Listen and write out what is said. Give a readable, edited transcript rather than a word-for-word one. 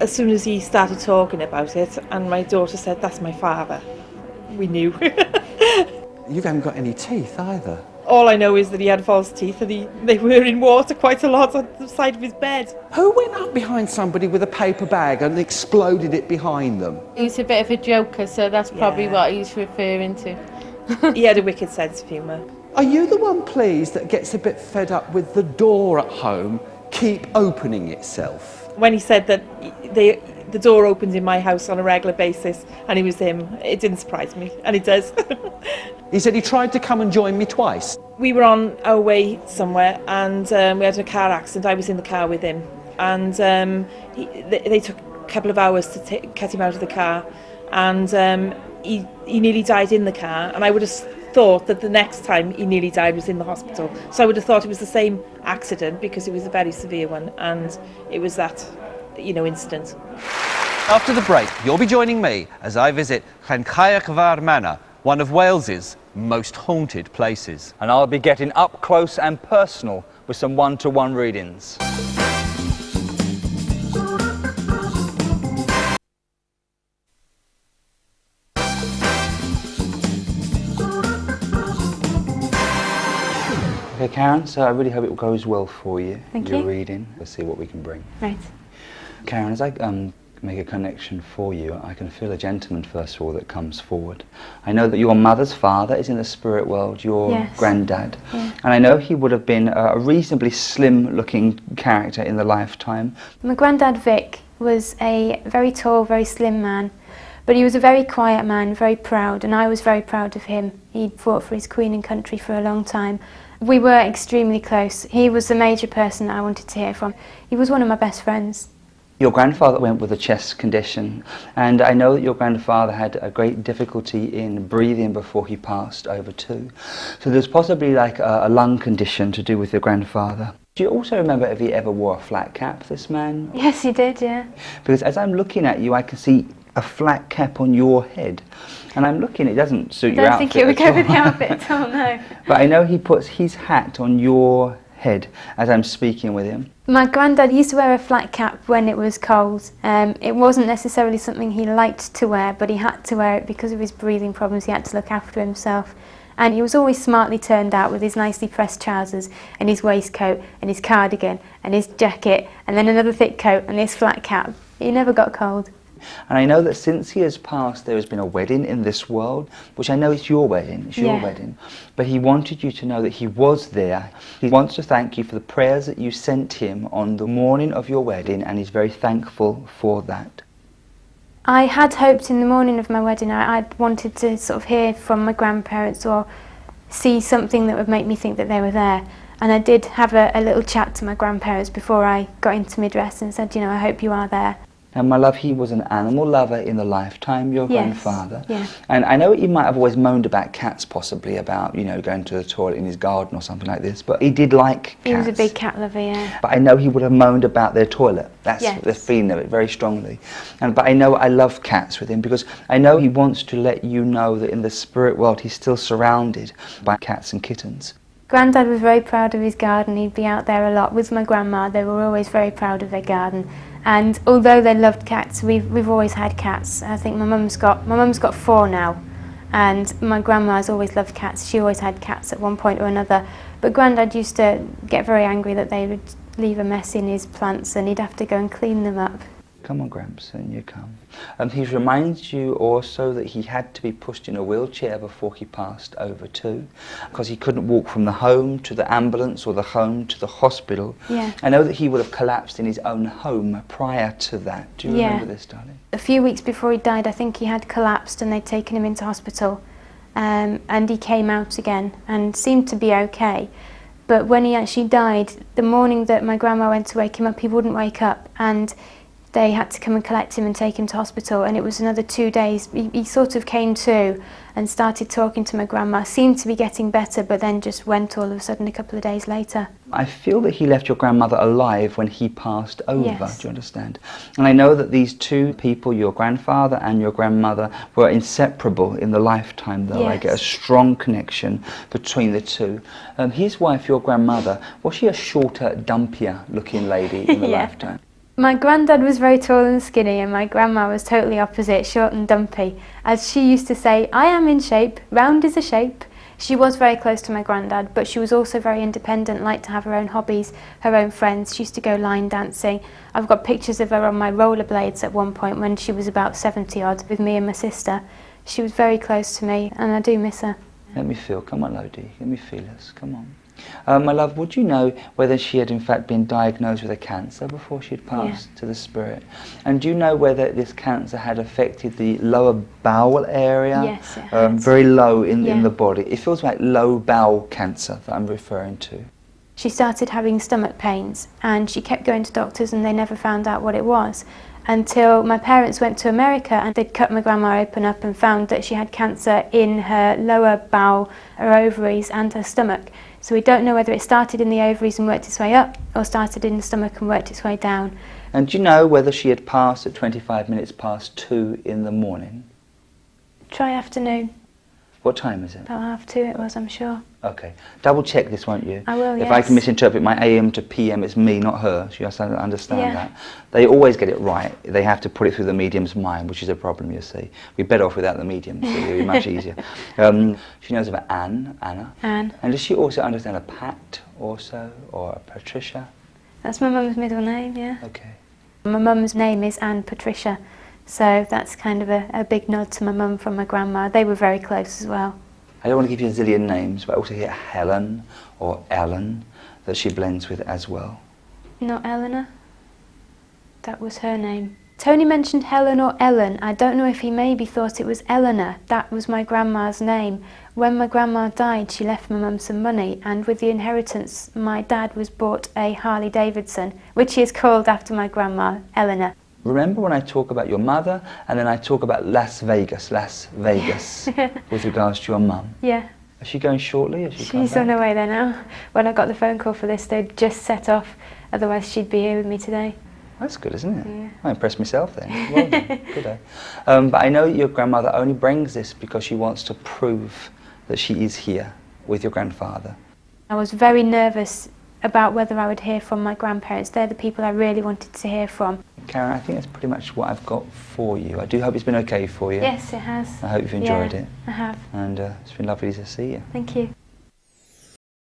as soon as he started talking about it, and my daughter said, "That's my father," we knew. You haven't got any teeth either. All I know is that he had false teeth, and they were in water quite a lot on the side of his bed. Who went up behind somebody with a paper bag and exploded it behind them? He's a bit of a joker, so that's probably what he's referring to. He had a wicked sense of humour. Are you the one, please, that gets a bit fed up with the door at home keep opening itself? When he said that the door opens in my house on a regular basis and it was him, it didn't surprise me, and it does. He said he tried to come and join me twice. We were on our way somewhere, and we had a car accident. I was in the car with him, and they took a couple of hours to get him out of the car, and he nearly died in the car, and I would have thought that the next time he nearly died was in the hospital. So I would have thought it was the same accident, because it was a very severe one, and it was that, incident. After the break, you'll be joining me as I visit Llancaircvar Manor, one of Wales's most haunted places. And I'll be getting up close and personal with some one-to-one readings. Okay, Karen, so I really hope it goes well for you. Thank your you. reading. Let's see what we can bring. Right. Karen, as I make a connection for you, I can feel a gentleman, first of all, that comes forward. I know that your mother's father is in the spirit world, your granddad. Yeah. And I know he would have been a reasonably slim-looking character in the lifetime. My granddad Vic was a very tall, very slim man, but he was a very quiet man, very proud, and I was very proud of him. He'd fought for his queen and country for a long time. We were extremely close. He was the major person that I wanted to hear from. He was one of my best friends. Your grandfather went with a chest condition, and I know that your grandfather had a great difficulty in breathing before he passed over too. So there's possibly like a lung condition to do with your grandfather. Do you also remember if he ever wore a flat cap, this man? Yes, he did, yeah. Because as I'm looking at you, I can see a flat cap on your head. And I'm looking, it doesn't suit your outfit. I don't think it would go with the outfit at all, no. But I know he puts his hat on your head as I'm speaking with him. My granddad used to wear a flat cap when it was cold. It wasn't necessarily something he liked to wear, but he had to wear it because of his breathing problems. He had to look after himself. And he was always smartly turned out with his nicely pressed trousers and his waistcoat and his cardigan and his jacket and then another thick coat and this flat cap. He never got cold. And I know that since he has passed, there has been a wedding in this world, which I know it's your wedding, wedding. But he wanted you to know that he was there. He wants to thank you for the prayers that you sent him on the morning of your wedding, and he's very thankful for that. I had hoped in the morning of my wedding I'd wanted to sort of hear from my grandparents or see something that would make me think that they were there. And I did have a little chat to my grandparents before I got into my dress and said, I hope you are there. Now, my love, he was an animal lover in the lifetime, your grandfather. Yeah. And I know he might have always moaned about cats, possibly, about, going to the toilet in his garden or something like this, but he did like cats. He was a big cat lover, yeah. But I know he would have moaned about their toilet. That's the feeling of it, very strongly. But I know I love cats with him, because I know he wants to let you know that in the spirit world he's still surrounded by cats and kittens. Granddad was very proud of his garden. He'd be out there a lot with my grandma. They were always very proud of their garden. And although they loved cats, we've always had cats. I think my mum's got 4 now, and my grandma's always loved cats. She always had cats at one point or another. But Granddad used to get very angry that they would leave a mess in his plants, and he'd have to go and clean them up. Come on, Gramps, and you come. He reminds you also that he had to be pushed in a wheelchair before he passed over too, because he couldn't walk from the home to the ambulance or the home to the hospital. Yeah. I know that he would have collapsed in his own home prior to that. Do you remember this, darling? A few weeks before he died, I think he had collapsed and they'd taken him into hospital, and he came out again and seemed to be okay. But when he actually died, the morning that my grandma went to wake him up, he wouldn't wake up, and they had to come and collect him and take him to hospital, and it was another 2 days. He sort of came to and started talking to my grandma, seemed to be getting better, but then just went all of a sudden a couple of days later. I feel that he left your grandmother alive when he passed over, Yes. do you understand? And I know that these two people, your grandfather and your grandmother, were inseparable in the lifetime though. I get a strong connection between the two. His wife, your grandmother, was she a shorter, dumpier looking lady in the lifetime? My granddad was very tall and skinny, and my grandma was totally opposite, short and dumpy. As she used to say, I am in shape, round is a shape. She was very close to my granddad, but she was also very independent, liked to have her own hobbies, her own friends. She used to go line dancing. I've got pictures of her on my rollerblades at one point when she was about 70 odd with me and my sister. She was very close to me, and I do miss her. Let me feel. Come on, Lodi. Let me feel us. Come on. My love, would you know whether she had in fact been diagnosed with a cancer before she had passed to the spirit? And do you know whether this cancer had affected the lower bowel area? Yes, it has. Very low in the body. It feels like low bowel cancer that I'm referring to. She started having stomach pains, and she kept going to doctors and they never found out what it was. Until my parents went to America and they'd cut my grandma open up and found that she had cancer in her lower bowel, her ovaries and her stomach. So we don't know whether it started in the ovaries and worked its way up or started in the stomach and worked its way down. And do you know whether she had passed at 25 minutes past 2 in the morning? Try afternoon. What time is it? About 2:30 it was, I'm sure. Okay. Double check this, won't you? I will, If I can yes. misinterpret my AM to PM, it's me, not her. She has to understand Yeah. that. They always get it right. They have to put it through the medium's mind, which is a problem, you see. We're better off without the medium, so it would be much easier. She knows about Anna. Anne. And does she also understand a Pat also, or a Patricia? That's my mum's middle name, yeah. Okay. My mum's name is Anne Patricia, so that's kind of a big nod to my mum from my grandma. They were very close as well. I don't want to give you a zillion names, but I also hear Helen or Ellen that she blends with as well. Not Eleanor. That was her name. Tony mentioned Helen or Ellen. I don't know if he maybe thought it was Eleanor. That was my grandma's name. When my grandma died, she left my mum some money, and with the inheritance, my dad was bought a Harley Davidson, which is called after my grandma, Eleanor. Remember when I talk about your mother, and then I talk about Las Vegas, with regards to your mum? Yeah. Is she going shortly? Is she She's on her way there now. When I got the phone call for this, they'd just set off. Otherwise, she'd be here with me today. That's good, isn't it? Yeah. I impressed myself then. Well done. Good day. But I know your grandmother only brings this because she wants to prove that she is here with your grandfather. I was very nervous about whether I would hear from my grandparents. They're the people I really wanted to hear from. Karen, I think that's pretty much what I've got for you. I do hope it's been okay for you. Yes, it has. I hope you've enjoyed Yeah, it. I have. And it's been lovely to see you. Thank you.